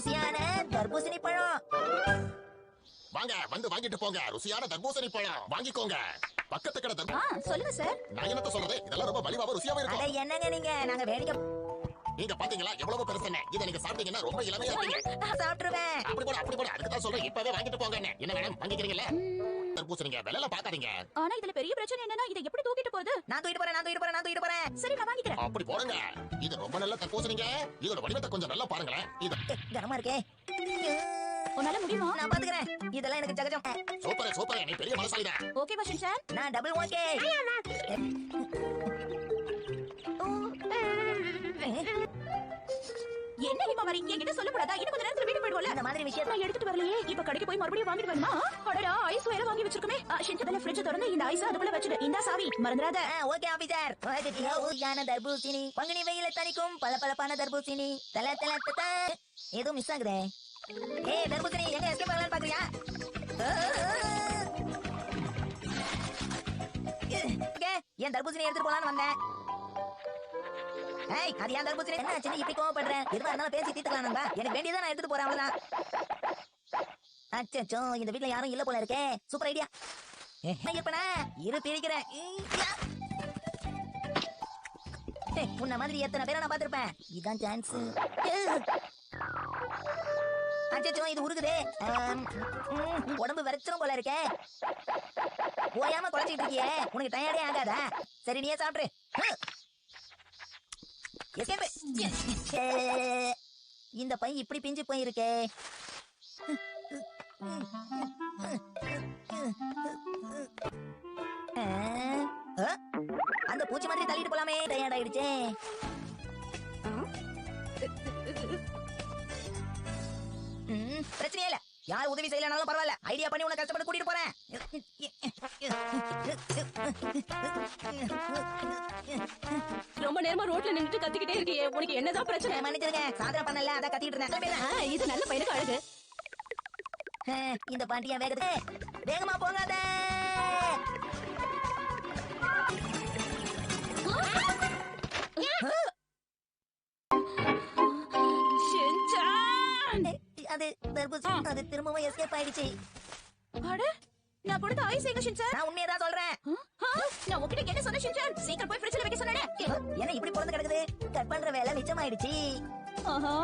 ருசியான தர்பூசணி பழம். வாங்க வந்து வாங்கிட்டு போங்க. ருசியான தர்பூசணி பழம் வாங்கிக்கோங்க. பக்கத்து கடை சொல்லுங்க சார். நான் என்னத்த சொல்றது, இதெல்லாம் ரொம்ப மலிவாவும் ருசியாவும் அட இருக்கும். என்னங்க நீங்க, நாங்க வேடிக்கை நீங்க பாத்தீங்களா எவ்வளவு பெருசுன்னு. இத நீங்க சாப்பிட்டீங்கன்னா ரொம்ப இளமையா இருப்பீங்க. சாப்பிட்டுருவேன். அப்படி போட அதுக்கு தான் சொல்றேன், இப்பவே வாங்கிட்டு போங்கன்னு. என்ன மேடம் வாங்கிக்கிறீங்கல்ல? தர்பூசணிங்க விலையில பாக்காதீங்க. ஆனா இதுல பெரிய பிரச்சனை என்னன்னா இதை எப்படி தூக்கிட்டு போகுது? நான் தூக்கிட்டு போறேன். சரி நான் வாங்கிக்கிறேன். அப்படி போடுங்க. இது ரொம்ப நல்ல தர்பூசணிங்க. இதோட வடிவத்தை கொஞ்சம் நல்லா பாருங்களேன். இது கனமா இருக்கே. உன்னால முடியுமா? நான் பாத்துக்கிறேன். இதெல்லாம் எனக்கு ஜகஜம். சூப்பர் நீ பெரிய மனசாலிதான். Okay Washington. நான் டபுள் ஓகே. என்ன இப்ப வரீங்க? என்கிட்ட சொல்ல கூடாதா? இன்னும் கொஞ்ச நேரத்துல வீட்டுக்கு போயிடுவோம்ல. இந்த மாதிரி விஷயத்தை நான் எடுத்துட்டு வரலையே. இப்ப கடைக்கு போய் மறுபடியும் வாங்கிட்டு வரணுமா? அடடா, ஐஸ் வேற வாங்கி வச்சிருக்கமே. ஷின்சான் ஃப்ரிட்ஜ் திறந்து இந்த ஐஸ் அதுக்குள்ள வச்சிடு. இந்த சாவி மறந்துடாத. Okay officer. ருசியான தர்பூசணி, பங்குனி வெயில தணிக்கும் பளபளப்பான தர்பூசணி. தல தல தல. ஏதோ மிஸ் ஆகுதே. ஏய் தர்பூசணி எங்க எஸ்கேப் ஆகலாம்னு பாக்குறியா? ஏன் தர்பூசணி எடுத்துட்டு போலான்னு வந்தேன். ஏய் அது ஏன் தர்பூசணி? என்ன ஆச்சு இப்படி கோவப்படுற? எதுவா இருந்தாலும் பேசி தீர்த்துக்கலாம் நண்பா. எனக்கு வேண்டியதான் நான் எடுத்துட்டு போறேன் அவ்வளவுதான். அச்சச்சோ இந்த வீட்ல யாரும் இல்ல போல இருக்கே. Super idea. இருப்பனா இரு பிரிக்கிறேன். உன்ன மாதிரி எத்தனை பேரை நான் பாத்திருப்பேன். இதான் சான்ஸ். அச்சச்சோ இது உருகுதே. உடம்பு வெறச்சிரும் போல இருக்கே. ஓயாம குறைச்சிட்டு இருக்கியே, உனக்கு டயர்டே ஆகாதா? சரி நீயே சாப்பிடு. இந்த பை இப்படி பிஞ்சு போயிருக்கே. அந்த பூச்சி மாதிரி தள்ளிட்டு போலாமே. டயர்ட் ஆயிடுச்சே. பிரச்சனையே இல்ல. யார் உதவி செய்யலனாலும் பரவாயில்ல. ஐடியா பண்ணி உன்னை கஷ்டப்பட்டு கூட்டிட்டு போறேன். ரொம்ப நேரமா ரோட்ல நின்னுட்டு கத்திக்கிட்டே இருக்கியே, உனக்கு என்னதான் பிரச்சனை? மன்னிச்சிருங்க, சாதனை பண்ணல அதான் கத்திட்டு இருந்தேன். இது நல்ல பையனுக்கு அழகு. இந்த பாண்டியா வேகமா போகாத. அது தர்பூசணி அது திரும்பவும் எஸ்கேப் ஆயிடுச்சு. அட நான் கொடுத்த ஐஸ் எங்க ஷின்சான்? நான் உண்மையதான் சொல்றேன். நான் உன்கிட்ட என்ன சொன்னேன் ஷின்சான்? சீக்கிரம் போய் ஃப்ரிட்ஜ்ல வைக்க சொன்னேனே. என்ன இப்படி பொறுத்து கிடக்குது? கட் பண்ற வேலை மிச்சமாயிடுச்சு. ஆஹா